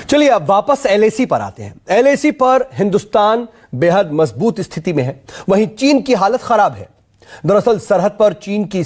चलिए अब वापस एलएसी पर आते हैं। एलएसी पर हिंदुस्तान बेहद मजबूत स्थिति में है, वहीं चीन की हालत खराब है। दरअसल सरहद पर चीन की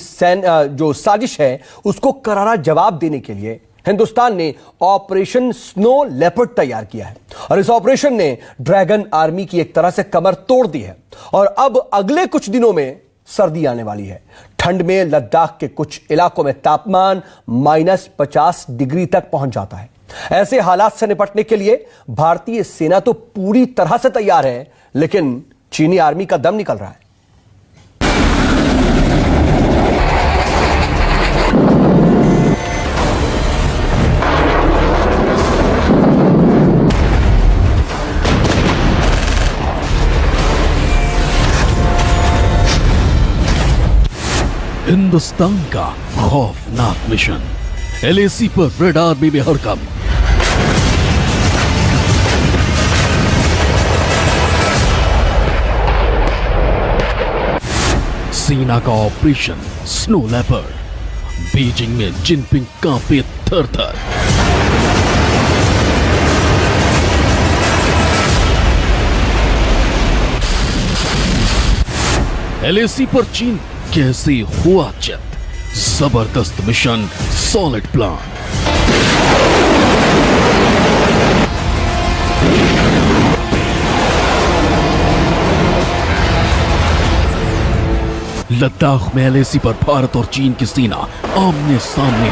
जो साजिश है उसको करारा जवाब देने के लिए हिंदुस्तान ने ऑपरेशन स्नो लेपर्ड तैयार किया है और इस ऑपरेशन ने ड्रैगन आर्मी की एक तरह से कमर तोड़ दी है। और अब अगले कुछ दिनों में सर्दी आने वाली है। ठंड में लद्दाख के कुछ इलाकों में तापमान -50 डिग्री तक पहुंच जाता है। ऐसे हालात से निपटने के लिए भारतीय सेना तो पूरी तरह से तैयार है, लेकिन चीनी आर्मी का दम निकल रहा है। हिंदुस्तान का खौफनाक मिशन, एलएसी पर रेड आर्मी में हड़कंप। सेना का ऑपरेशन स्नो लेपर्ड, बीजिंग में जिनपिंग कांपे थर-थर। एलएसी पर चीन कैसे हुआ चित, जबरदस्त मिशन, सॉलिड प्लान। लद्दाख में एलएसी पर भारत और चीन की सेना आमने सामने।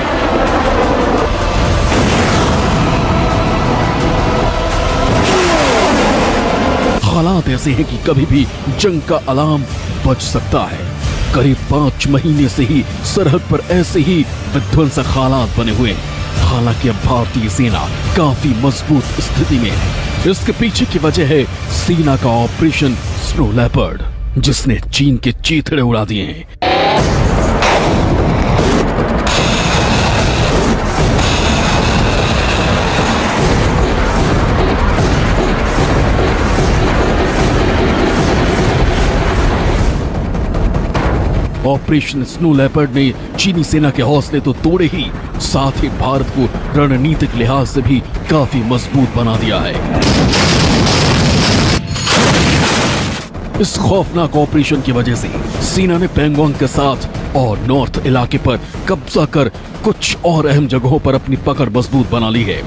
हालात ऐसे हैं कि कभी भी जंग का अलार्म बज सकता है। करीब 5 महीने से ही सरहद पर ऐसे ही विध्वंसक हालात बने हुए हैं। हालांकि अब भारतीय सेना काफी मजबूत स्थिति में है। इसके पीछे की वजह है सेना का ऑपरेशन स्नो लेपर्ड, जिसने चीन के चीथड़े उड़ा दिए हैं। ऑपरेशन स्नो लेपर्ड ने चीनी सेना के हौसले तो तोड़े ही, साथ ही भारत को रणनीतिक लिहाज से भी काफी मजबूत बना दिया है। इस खौफनाक ऑपरेशन की वजह से सेना ने पैंगोंग के साथ और नॉर्थ इलाके पर कब्जा कर कुछ और अहम जगहों पर अपनी पकड़ मजबूत बना ली है।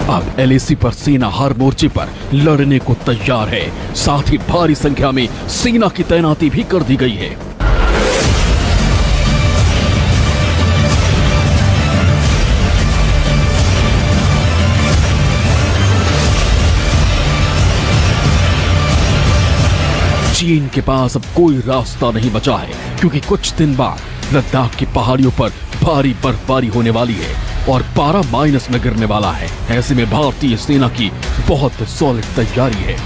अब एलएसी पर सेना हर मोर्चे पर लड़ने को तैयार है। साथ ही भारी संख्या में सेना की तैनाती भी कर दी गई है। चीन के पास अब कोई रास्ता नहीं बचा है, क्योंकि कुछ दिन बाद लद्दाख की पहाड़ियों पर भारी बर्फबारी होने वाली है और पारा माइनस में गिरने वाला है। ऐसे में भारतीय सेना की बहुत सॉलिड तैयारी है।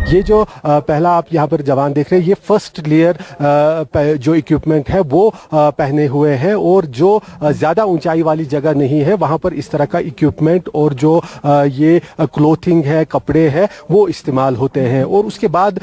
ये जो पहला आप यहाँ पर जवान देख रहे हैं, ये फर्स्ट लेयर जो इक्विपमेंट है वो पहने हुए हैं, और जो ज़्यादा ऊंचाई वाली जगह नहीं है वहाँ पर इस तरह का इक्विपमेंट और जो ये क्लोथिंग है, कपड़े हैं, वो इस्तेमाल होते हैं। और उसके बाद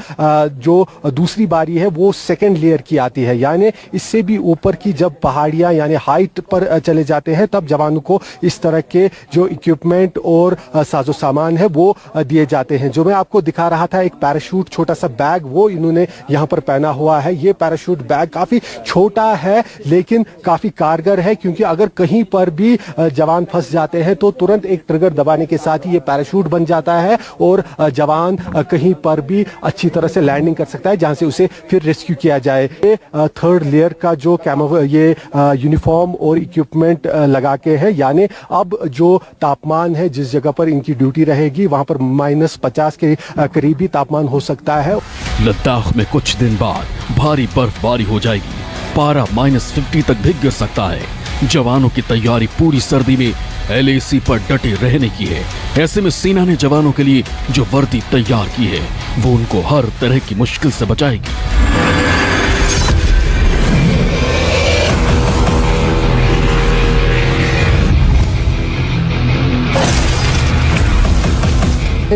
जो दूसरी बारी है वो सेकेंड लेयर की आती है, यानी इससे भी ऊपर की जब पहाड़ियाँ यानी हाइट पर चले जाते हैं तब जवानों को इस तरह के जो इक्विपमेंट और साजो सामान है वो दिए जाते हैं। जो मैं आपको दिखा रहा था, एक पैराशूट छोटा सा बैग, वो इन्होंने यहाँ पर पहना हुआ है। ये पैराशूट बैग काफी छोटा है लेकिन काफी कारगर है, क्योंकि अगर कहीं पर भी जवान फंस जाते हैं तो तुरंत एक ट्रिगर दबाने के साथ ही ये पैराशूट बन जाता है और जवान कहीं पर भी अच्छी तरह से लैंडिंग कर सकता है, जहां से उसे फिर रेस्क्यू किया जाए। ये थर्ड लेयर का जो ये यूनिफॉर्म और इक्विपमेंट लगा के है, यानी अब जो तापमान है जिस जगह पर इनकी ड्यूटी रहेगी वहां पर -50 के करीबी तापमान हो सकता है। लद्दाख में कुछ दिन बाद भारी बर्फबारी हो जाएगी, पारा -50 तक भी गिर सकता है। जवानों की तैयारी पूरी सर्दी में एलएसी पर डटे रहने की है। ऐसे में सेना ने जवानों के लिए जो वर्दी तैयार की है वो उनको हर तरह की मुश्किल से बचाएगी।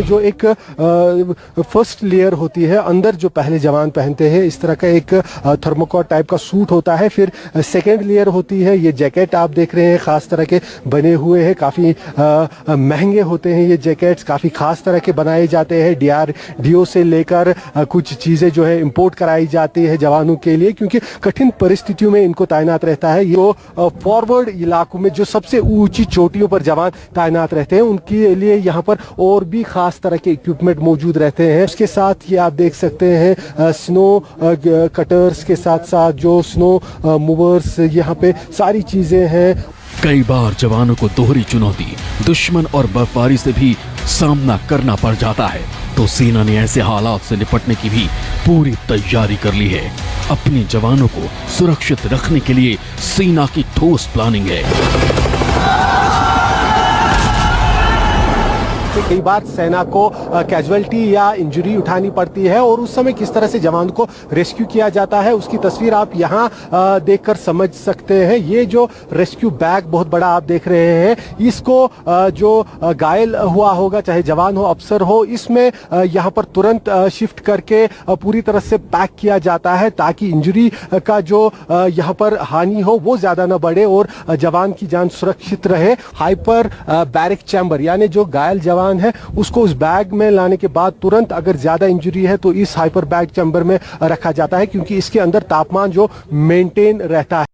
जो एक फर्स्ट लेयर होती है अंदर जो पहले जवान पहनते हैं, इस तरह का एक थर्मोकोट टाइप का सूट होता है। फिर सेकेंड लेयर होती है, ये जैकेट आप देख रहे हैं खास तरह के बने हुए हैं, काफ़ी महंगे होते हैं ये जैकेट्स, काफ़ी खास तरह के बनाए जाते हैं। DRDO से लेकर कुछ चीज़ें जो है इंपोर्ट कराई जाती है जवानों के लिए, क्योंकि कठिन परिस्थितियों में इनको तैनात रहता है। ये फॉरवर्ड इलाकों में जो सबसे ऊंची चोटियों पर जवान तैनात रहते हैं, उनके लिए यहाँ पर और भी खास तरह के इक्विपमेंट मौजूद रहते हैं। उसके साथ ये आप देख सकते हैं स्नो कटर्स के साथ साथ जो स्नो मूवर्स, यहाँ पे सारी चीजें हैं। कई बार जवानों को दोहरी चुनौती, दुश्मन और बर्फबारी से भी सामना करना पड़ जाता है, तो सेना ने ऐसे हालात से निपटने की भी पूरी तैयारी कर ली है। अपने जवानों को सुरक्षित रखने के लिए सेना की ठोस प्लानिंग है। कई बार सेना को कैजुअलिटी या इंजरी उठानी पड़ती है और उस समय किस तरह से जवान को रेस्क्यू किया जाता है, उसकी तस्वीर आप यहाँ देखकर समझ सकते हैं। ये जो रेस्क्यू बैग बहुत बड़ा आप देख रहे हैं, इसको जो घायल हुआ होगा, चाहे जवान हो अफसर हो, इसमें यहाँ पर तुरंत शिफ्ट करके पूरी तरह से पैक किया जाता है, ताकि इंजरी का जो यहाँ पर हानि हो वो ज्यादा न बढ़े और जवान की जान सुरक्षित रहे। हाइपर बैरिक चैम्बर यानी जो घायल जवान है उसको उस बैग में लाने के बाद तुरंत अगर ज्यादा इंजरी है तो इस हाइपर बैग चैम्बर में रखा जाता है, क्योंकि इसके अंदर तापमान जो मेंटेन रहता है।